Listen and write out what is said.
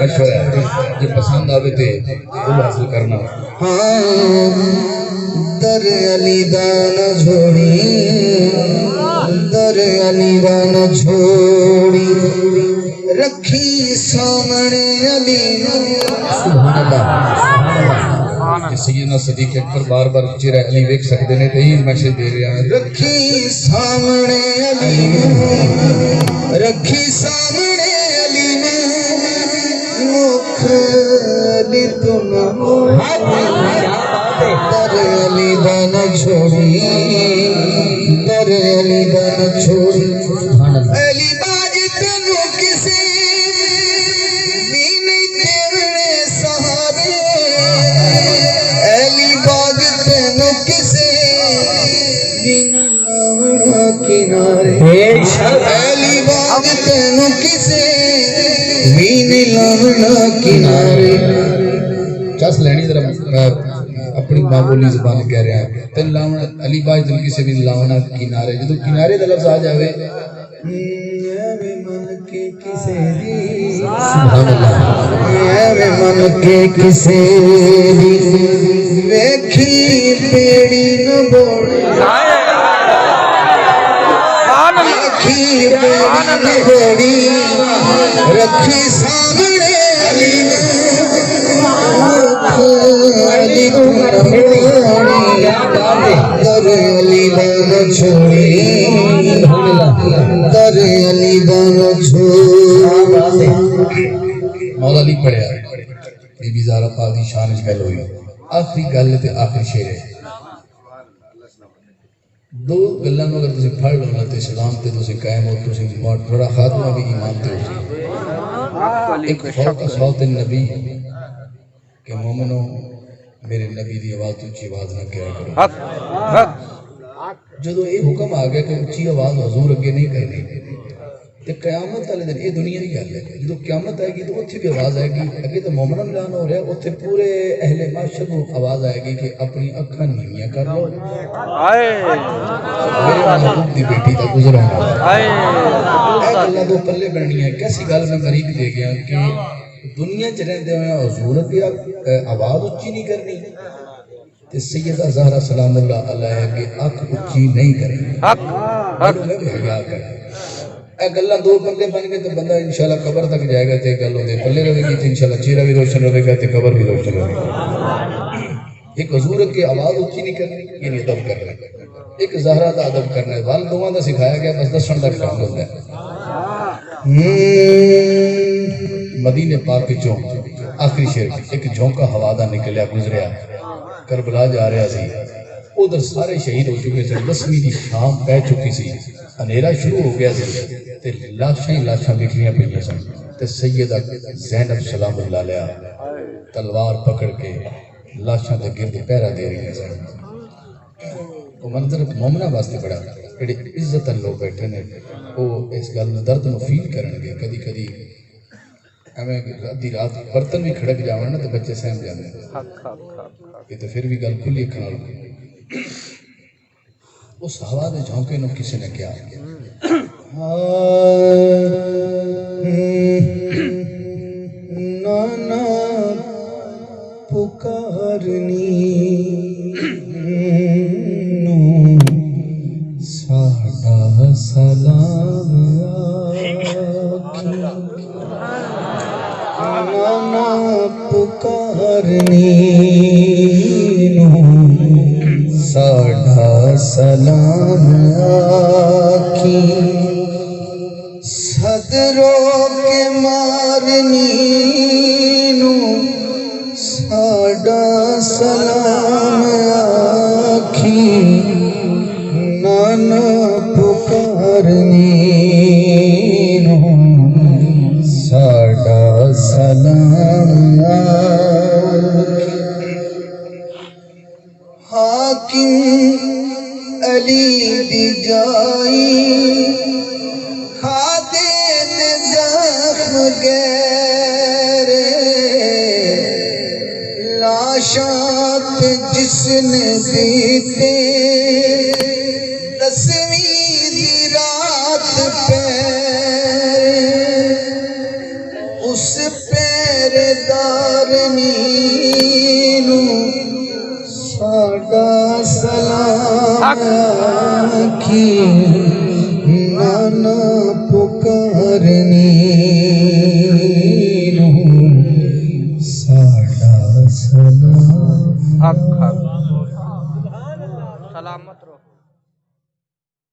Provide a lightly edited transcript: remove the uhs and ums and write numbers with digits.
مشورہ یہ پسند آوے تھے وہ حاصل کرنا در علی دانا چھوڑی در علی دانا چھوڑی رکھی سامنے علی سبحان اللہ سیدنا صدیق اکبر بار بار چہرہ علی ویکھ سکتے نے تے ہی میسج دے رہے ہیں رکھی سامنے علی رکھی سامنے علی مکھ علی تم در علی دانا چھوڑی در علی دانا چھوڑی علی باج تنو کسی بھی نہیں تیرے سہارے علی باج تنو کسی بھی ناوڑا کنارے علی باج تنو کسی بھی ناوڑا کنارے چس لینی ذرا اپنی ماں بولی زبان کہہ رہے ہیں تن لاؤنا علی باج دل کسی بھی لاؤنا کنارے جدو کنارے دا لفظ آ جاوے سبحان اللہ من کے کسے دی ویکھی پیڑی نہ بوڑی ویکھی پیڑی نہ بوڑی رکھی سامنے علی علی در علی دانا چھوڑی در علی دانا چھوڑی مولا علی پڑھیا بی بی زہرا پاک دی شان وچ گل ہوئی آخری گل تے آخری شعر ہے دو گلاں نوں اگر تسی پڑھ لو نا تے اسلام تے تسی قائم ہو تسی بڑا خاتمہ بھی ایمان تے ہو ایک فوق صوت النبی کہ مومنوں میرے نبی دی آواز تو اچھی آواز نہ کیا کرو جدو یہ حکم آ گیا کہ اچھی آواز حضور اگے نہیں کرنی تے قیامت والے دن یہ دنیا کی گل ہے جدو قیامت آئے گی تو اتنے بھی آواز آئے گی اگے تو مومنوں اعلان ہو رہا ہے اتنے پورے اہل معاشر کو آواز آئے گی کہ اپنی اکھاں نیویاں کر لو میرے محبوب دی بیٹی دا گزر ہونا اے گلاں دو پلے بننی ہے کیسی گل میں غریب دے گیا کہ دنیا چ رہندے ہوئے حضور کی آواز اچھی نہیں کرنی تے سیدہ زہرا سلام اللہ علیہ کے اکھ اچھی نہیں کرنی میں بھی حیا کر اے گلاں دو بندے بن گئے تو بندہ انشاءاللہ قبر تک جائے گا تے گل دے پلے رہے گی تے انشاءاللہ چہرہ بھی روشن رہے گا تے قبر بھی روشن رہے گا ایک حضور کی آواز اچھی نہیں کرنی یعنی ادب کرنا ایک زہرا دا ادب کرنا ہے وال دواں دا سکھایا گیا بس دسن دا کام ہوتا ہے مدینے پاک چوں آخری شعر ایک جھونکا ہوا دا نکلیا گزریا کربلا جا رہا سی ادھر سارے شہید ہو چکے تھے 10ویں دی شام پہ چکی سی اندھیرا شروع ہو گیا سی تے لاشاں ہی لاشاں بکھریاں پئیاں سن تے سیدہ زینب سلام اللہ علیہ تلوار پکڑ کے لاشاں دے گرد پہرا دے رہی سن وہ منظر مومنہ واسطے بڑا بڑی عزت لوگ بیٹھے نے وہ اس گل درد نو فیل کرن گے کدی کدی ہمیں ادھی رات برتن بھی کھڑک جاؤں نا تو بچے سہم جانے یہ تو پھر بھی گل کھلی اکھاں نال اس ہوا دے جھونکے نو کسی نے کیا نانا پکارنی نو ساڈا سلام نانا پکارنی نو ساڈا سلام آکھی صدروں کے مارنی نو ساڈا سلام آکھی نانا پکارنی نو ساڈا سلام حاکم علی دی جائی کھادے تے زخم گہرے لاشات جس نے دیتے 10ویں دی رات پہ اس پیردارنی نو ساڈا سلام آکھی نانا پکارنی نو ساڈا سلام حق حق سلامت رہو